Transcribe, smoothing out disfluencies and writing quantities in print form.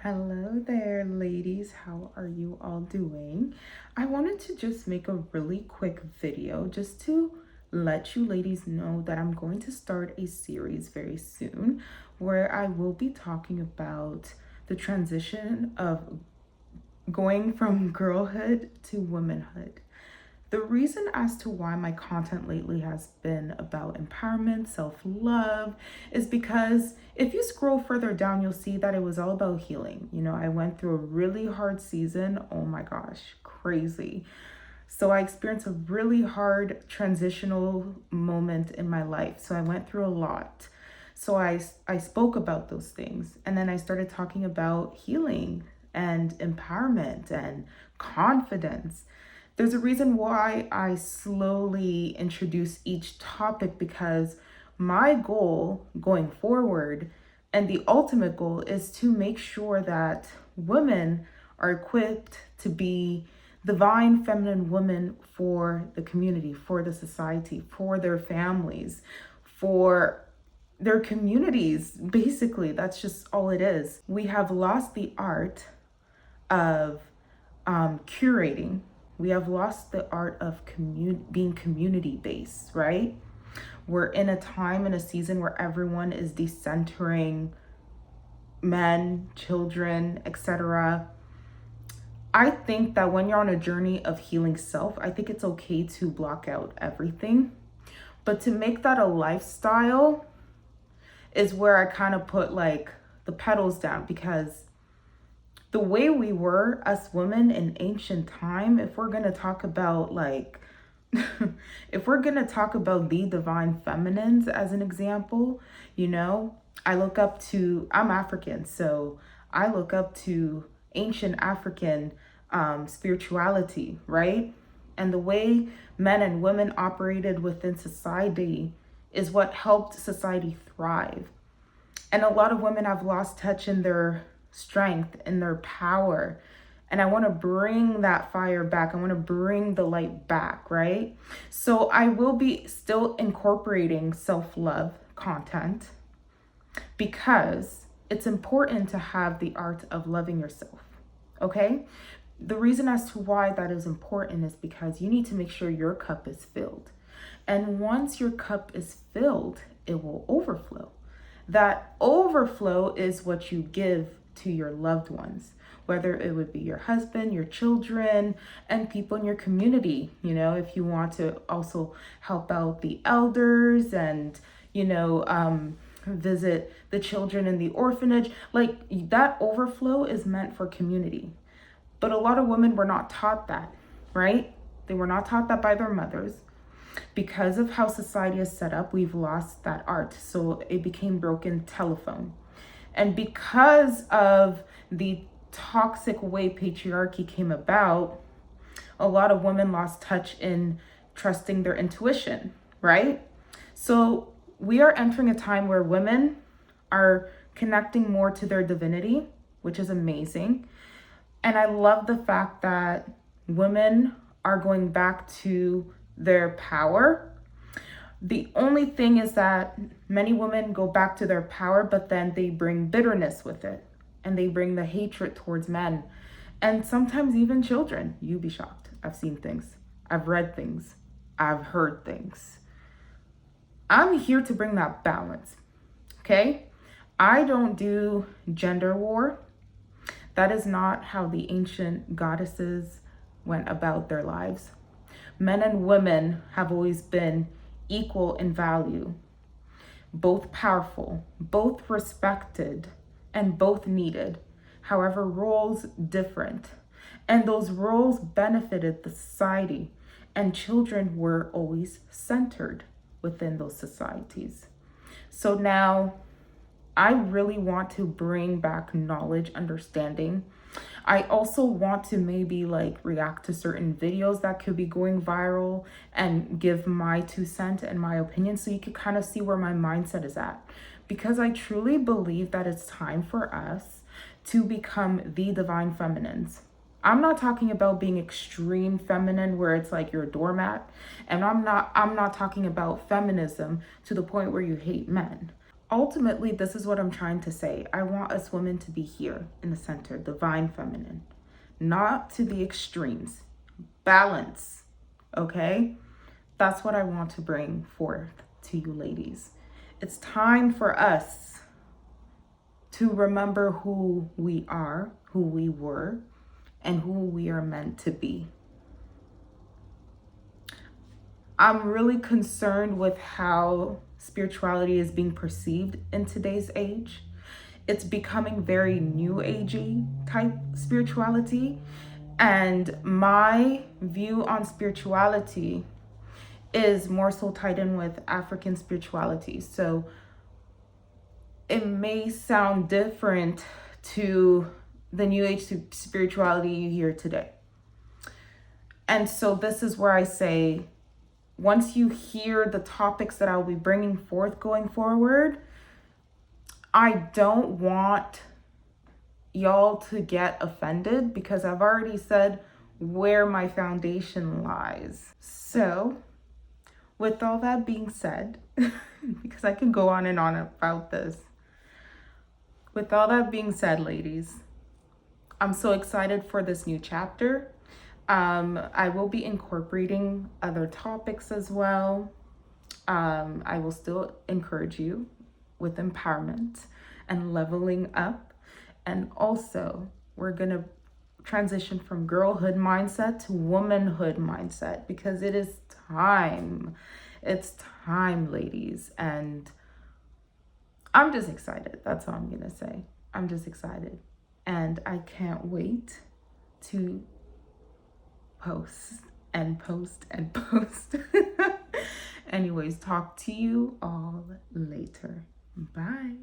Hello there, ladies. How are you all doing? I wanted to just make a really quick video just to let you ladies know that I'm going to start a series very soon where I will be talking about the transition of going from girlhood to womanhood. The reason as to why my content lately has been about empowerment, self-love, is because if you scroll further down, you'll see that it was all about healing. I went through a really hard season. Oh my gosh, crazy. So I experienced a really hard transitional moment in my life. So I went through a lot. So I spoke about those things. And then I started talking about healing and empowerment and confidence. There's a reason why I slowly introduce each topic, because my goal going forward and the ultimate goal is to make sure that women are equipped to be divine feminine women for the community, for the society, for their families, for their communities. Basically, that's just all it is. We have lost the art of curating. We have lost the art of being community based, right? We're in a time and a season where everyone is decentering men, children, etc. I think that when you're on a journey of healing self, I think it's okay to block out everything. But to make that a lifestyle is where I kind of put like the pedals down, because the way we were us women in ancient time, if we're going to talk about like if we're going to talk about the divine feminines as an example, I'm African, so I look up to ancient African spirituality, right? And the way men and women operated within society is what helped society thrive. And a lot of women have lost touch in their strength, in their power. And I want to bring that fire back. I want to bring the light back, right? So I will be still incorporating self-love content, because it's important to have the art of loving yourself, okay? The reason as to why that is important is because you need to make sure your cup is filled. And once your cup is filled, it will overflow. That overflow is what you give to your loved ones, whether it would be your husband, your children, and people in your community. If you want to also help out the elders and, visit the children in the orphanage, like that overflow is meant for community. But a lot of women were not taught that, right? They were not taught that by their mothers. Because of how society is set up, we've lost that art. So it became broken telephone. And because of the toxic way patriarchy came about, a lot of women lost touch in trusting their intuition, right? So we are entering a time where women are connecting more to their divinity, which is amazing. And I love the fact that women are going back to their power. The only thing is that many women go back to their power, but then they bring bitterness with it, and they bring the hatred towards men, and sometimes even children. You'd be shocked. I've seen things. I've read things. I've heard things. I'm here to bring that balance, okay? I don't do gender war. That is not how the ancient goddesses went about their lives. Men and women have always been equal in value, both powerful, both respected, and both needed. However, roles different. And those roles benefited the society, and children were always centered within those societies. So now I really want to bring back knowledge, understanding. I also want to maybe like react to certain videos that could be going viral and give my 2 cents and my opinion, so you could kind of see where my mindset is at. Because I truly believe that it's time for us to become the divine feminines. I'm not talking about being extreme feminine where it's like you're a doormat. And I'm not talking about feminism to the point where you hate men. ultimately, this is what I'm trying to say. I want us women to be here in the center, divine feminine, not to the extremes. Balance, okay? That's what I want to bring forth to you ladies. It's time for us to remember who we are, who we were, and who we are meant to be. I'm really concerned with how spirituality is being perceived in today's age. It's becoming very new agey type spirituality. And my view on spirituality is more so tied in with African spirituality. So it may sound different to the new age spirituality you hear today. And so this is where I say, once you hear the topics that I'll be bringing forth going forward, I don't want y'all to get offended because I've already said where my foundation lies. So with all that being said, because I can go on and on about this. With all that being said, ladies, I'm so excited for this new chapter. I will be incorporating other topics as well. I will still encourage you with empowerment and leveling up. And also, we're going to transition from girlhood mindset to womanhood mindset because it is time. It's time, ladies. And I'm just excited. That's all I'm going to say. I'm just excited. And I can't wait to post and post and post. Anyways, talk to you all later. Bye.